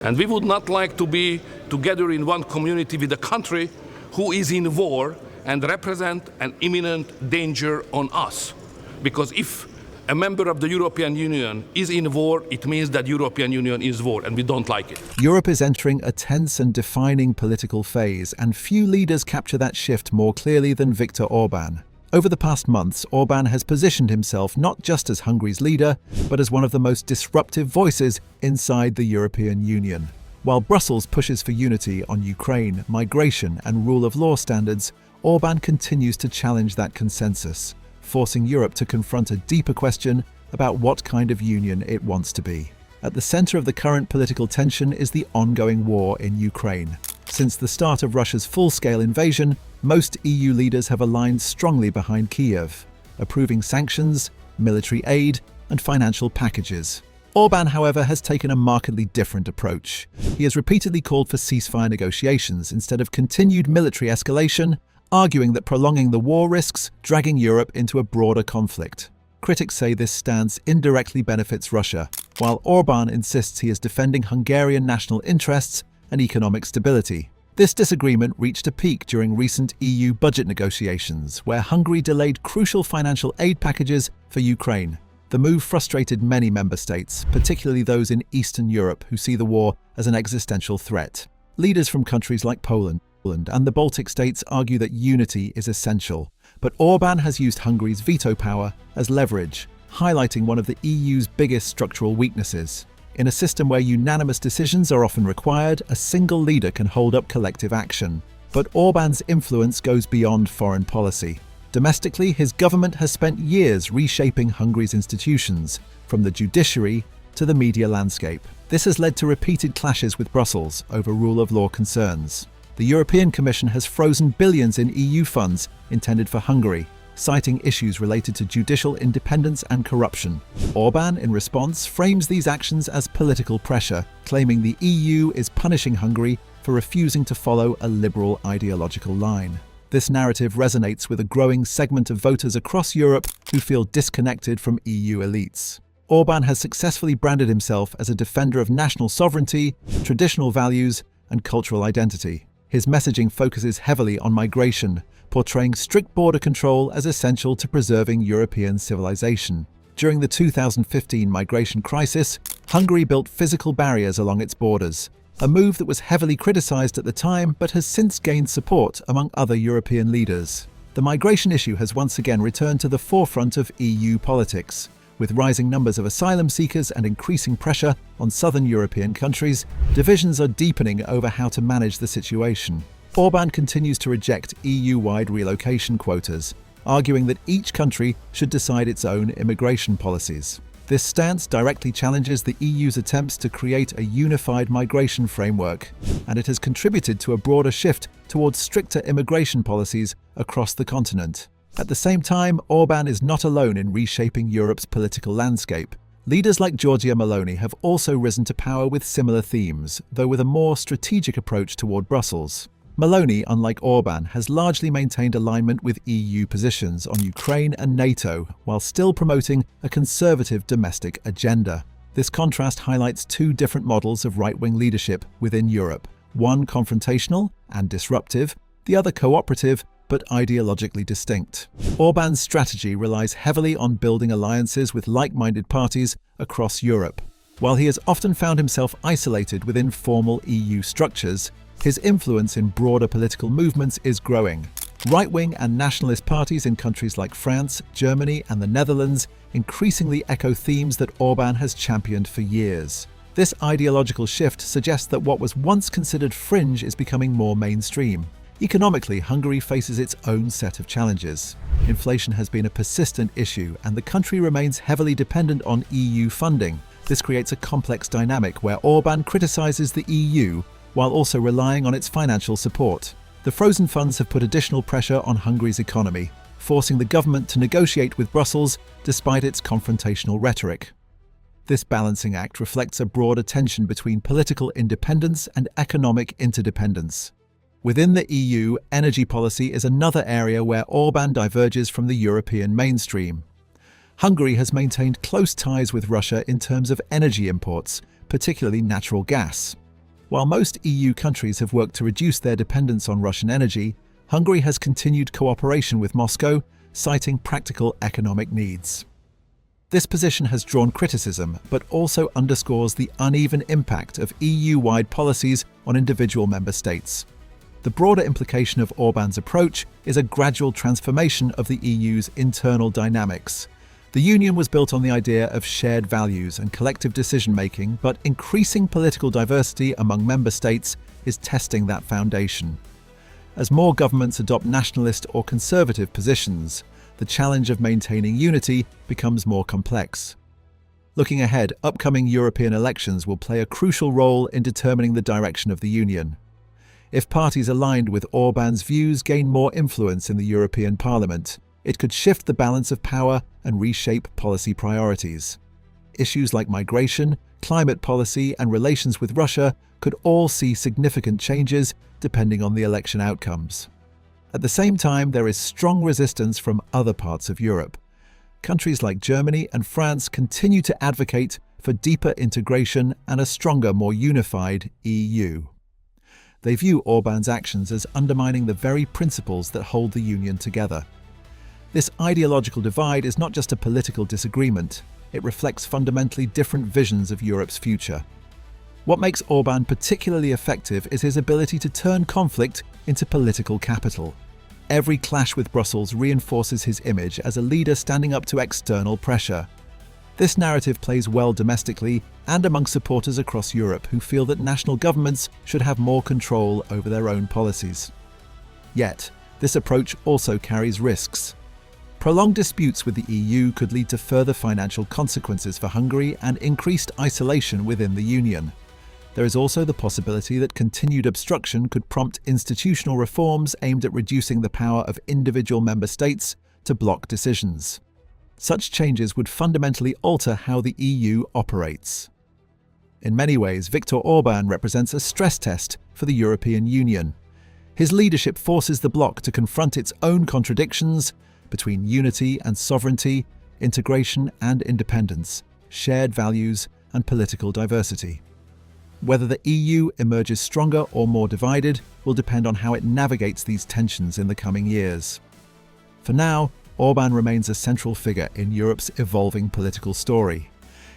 And we would not like to be together in one community with a country who is in war and represent an imminent danger on us. Because if a member of the European Union is in war, it means that European Union is war, and we don't like it. Europe is entering a tense and defining political phase, and few leaders capture that shift more clearly than Viktor Orbán. Over the past months, Orbán has positioned himself not just as Hungary's leader, but as one of the most disruptive voices inside the European Union. While Brussels pushes for unity on Ukraine, migration, and rule of law standards, Orbán continues to challenge that consensus, forcing Europe to confront a deeper question about what kind of union it wants to be. At the center of the current political tension is the ongoing war in Ukraine. Since the start of Russia's full-scale invasion, most EU leaders have aligned strongly behind Kyiv, approving sanctions, military aid, and financial packages. Orbán, however, has taken a markedly different approach. He has repeatedly called for ceasefire negotiations instead of continued military escalation, arguing that prolonging the war risks dragging Europe into a broader conflict. Critics say this stance indirectly benefits Russia, while Orbán insists he is defending Hungarian national interests and economic stability. This disagreement reached a peak during recent EU budget negotiations, where Hungary delayed crucial financial aid packages for Ukraine. The move frustrated many member states, particularly those in Eastern Europe who see the war as an existential threat. Leaders from countries like Poland and the Baltic states argue that unity is essential, but Orbán has used Hungary's veto power as leverage, highlighting one of the EU's biggest structural weaknesses. In a system where unanimous decisions are often required, a single leader can hold up collective action. But Orbán's influence goes beyond foreign policy. Domestically, his government has spent years reshaping Hungary's institutions, from the judiciary to the media landscape. This has led to repeated clashes with Brussels over rule of law concerns. The European Commission has frozen billions in EU funds intended for Hungary, citing issues related to judicial independence and corruption. Orbán, in response, frames these actions as political pressure, claiming the EU is punishing Hungary for refusing to follow a liberal ideological line. This narrative resonates with a growing segment of voters across Europe who feel disconnected from EU elites. Orbán has successfully branded himself as a defender of national sovereignty, traditional values, and cultural identity. His messaging focuses heavily on migration, portraying strict border control as essential to preserving European civilization. During the 2015 migration crisis, Hungary built physical barriers along its borders, a move that was heavily criticized at the time but has since gained support among other European leaders. The migration issue has once again returned to the forefront of EU politics. With rising numbers of asylum seekers and increasing pressure on southern European countries, divisions are deepening over how to manage the situation. Orbán continues to reject EU-wide relocation quotas, arguing that each country should decide its own immigration policies. This stance directly challenges the EU's attempts to create a unified migration framework, and it has contributed to a broader shift towards stricter immigration policies across the continent. At the same time, Orbán is not alone in reshaping Europe's political landscape. Leaders like Giorgia Meloni have also risen to power with similar themes, though with a more strategic approach toward Brussels. Meloni, unlike Orbán, has largely maintained alignment with EU positions on Ukraine and NATO, while still promoting a conservative domestic agenda. This contrast highlights two different models of right-wing leadership within Europe, one confrontational and disruptive, the other cooperative but ideologically distinct. Orbán's strategy relies heavily on building alliances with like-minded parties across Europe. While he has often found himself isolated within formal EU structures, his influence in broader political movements is growing. Right-wing and nationalist parties in countries like France, Germany, and the Netherlands increasingly echo themes that Orbán has championed for years. This ideological shift suggests that what was once considered fringe is becoming more mainstream. Economically, Hungary faces its own set of challenges. Inflation has been a persistent issue, and the country remains heavily dependent on EU funding. This creates a complex dynamic where Orbán criticizes the EU while also relying on its financial support. The frozen funds have put additional pressure on Hungary's economy, forcing the government to negotiate with Brussels despite its confrontational rhetoric. This balancing act reflects a broader tension between political independence and economic interdependence. Within the EU, energy policy is another area where Orbán diverges from the European mainstream. Hungary has maintained close ties with Russia in terms of energy imports, particularly natural gas. While most EU countries have worked to reduce their dependence on Russian energy, Hungary has continued cooperation with Moscow, citing practical economic needs. This position has drawn criticism, but also underscores the uneven impact of EU-wide policies on individual member states. The broader implication of Orbán's approach is a gradual transformation of the EU's internal dynamics. The Union was built on the idea of shared values and collective decision-making, but increasing political diversity among member states is testing that foundation. As more governments adopt nationalist or conservative positions, the challenge of maintaining unity becomes more complex. Looking ahead, upcoming European elections will play a crucial role in determining the direction of the Union. If parties aligned with Orbán's views gain more influence in the European Parliament, it could shift the balance of power and reshape policy priorities. Issues like migration, climate policy, and relations with Russia could all see significant changes depending on the election outcomes. At the same time, there is strong resistance from other parts of Europe. Countries like Germany and France continue to advocate for deeper integration and a stronger, more unified EU. They view Orbán's actions as undermining the very principles that hold the Union together. This ideological divide is not just a political disagreement, it reflects fundamentally different visions of Europe's future. What makes Orbán particularly effective is his ability to turn conflict into political capital. Every clash with Brussels reinforces his image as a leader standing up to external pressure. This narrative plays well domestically and among supporters across Europe who feel that national governments should have more control over their own policies. Yet, this approach also carries risks. Prolonged disputes with the EU could lead to further financial consequences for Hungary and increased isolation within the Union. There is also the possibility that continued obstruction could prompt institutional reforms aimed at reducing the power of individual member states to block decisions. Such changes would fundamentally alter how the EU operates. In many ways, Viktor Orbán represents a stress test for the European Union. His leadership forces the bloc to confront its own contradictions between unity and sovereignty, integration and independence, shared values and political diversity. Whether the EU emerges stronger or more divided will depend on how it navigates these tensions in the coming years. For now, Orbán remains a central figure in Europe's evolving political story.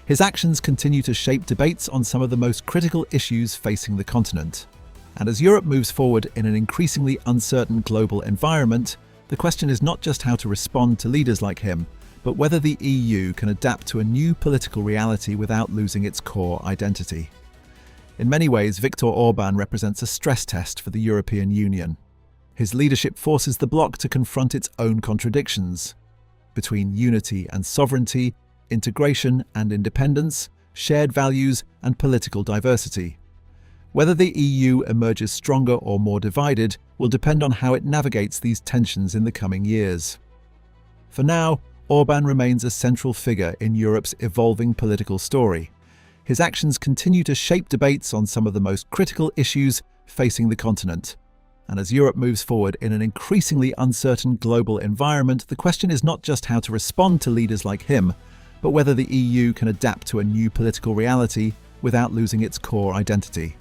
His actions continue to shape debates on some of the most critical issues facing the continent. And as Europe moves forward in an increasingly uncertain global environment, the question is not just how to respond to leaders like him, but whether the EU can adapt to a new political reality without losing its core identity. In many ways, Viktor Orbán represents a stress test for the European Union. His leadership forces the bloc to confront its own contradictions between unity and sovereignty, integration and independence, shared values and political diversity. Whether the EU emerges stronger or more divided will depend on how it navigates these tensions in the coming years. For now, Orbán remains a central figure in Europe's evolving political story. His actions continue to shape debates on some of the most critical issues facing the continent. And as Europe moves forward in an increasingly uncertain global environment, the question is not just how to respond to leaders like him, but whether the EU can adapt to a new political reality without losing its core identity.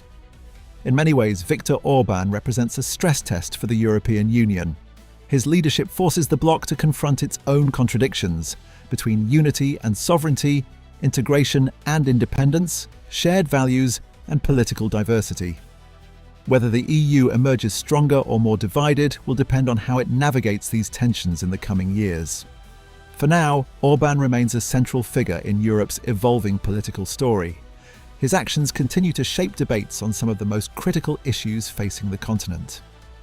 In many ways, Viktor Orbán represents a stress test for the European Union. His leadership forces the bloc to confront its own contradictions between unity and sovereignty, integration and independence, shared values and political diversity. Whether the EU emerges stronger or more divided will depend on how it navigates these tensions in the coming years. For now, Orbán remains a central figure in Europe's evolving political story. His actions continue to shape debates on some of the most critical issues facing the continent.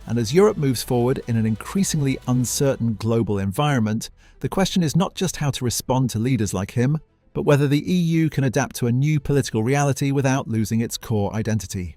And as Europe moves forward in an increasingly uncertain global environment, the question is not just how to respond to leaders like him, but whether the EU can adapt to a new political reality without losing its core identity.